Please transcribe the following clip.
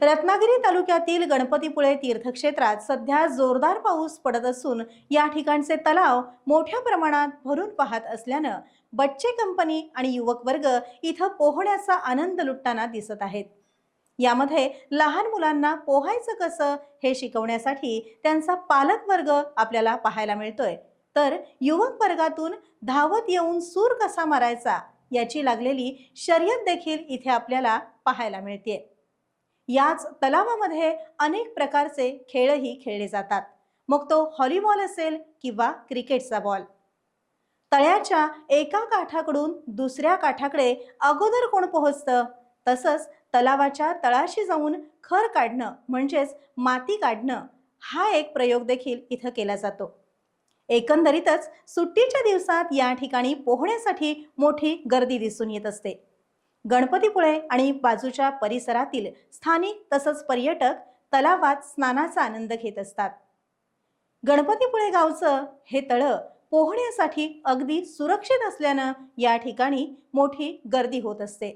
रत्नागिरी तालुक्यातील गणपतीपुळे तीर्थक्षेत्रात सध्या जोरदार पाऊस पडत असून या ठिकाणचे तलाव मोठ्या प्रमाणात भरून पाहत असल्यानं बच्चे कंपनी आणि युवक वर्ग इथं पोहण्याचा आनंद लुटताना दिसत आहेत। यामध्ये लहान मुलांना पोहायचं कसं हे शिकवण्यासाठी त्यांचा पालक वर्ग आपल्याला पाहायला मिळतोय, तर युवक वर्गातून धावत येऊन सूर कसा मारायचा याची लागलेली शर्यत देखील इथे आपल्याला पाहायला मिळते। याच तलावामध्ये अनेक प्रकारचे खेळही खेळले जातात, मग तो व्हॉलीबॉल असेल किंवा क्रिकेटचा बॉल। तळ्याच्या एका काठाकडून दुसऱ्या काठाकडे अगोदर कोण पोहोचतं, तसंच तलावाच्या तळाशी जाऊन खर काढणं म्हणजेच माती काढणं हा एक प्रयोग देखील इथं केला जातो। एकंदरीतच सुट्टीच्या दिवसात या ठिकाणी पोहण्यासाठी मोठी गर्दी दिसून येत असते। गणपतीपुळे आणि बाजूच्या परिसरातील स्थानिक तसंच पर्यटक तलावात स्नानाचा आनंद घेत असतात। गणपतीपुळे गावचं हे तळं पोहण्यासाठी अगदी सुरक्षित असल्यानं या ठिकाणी मोठी गर्दी होत असते।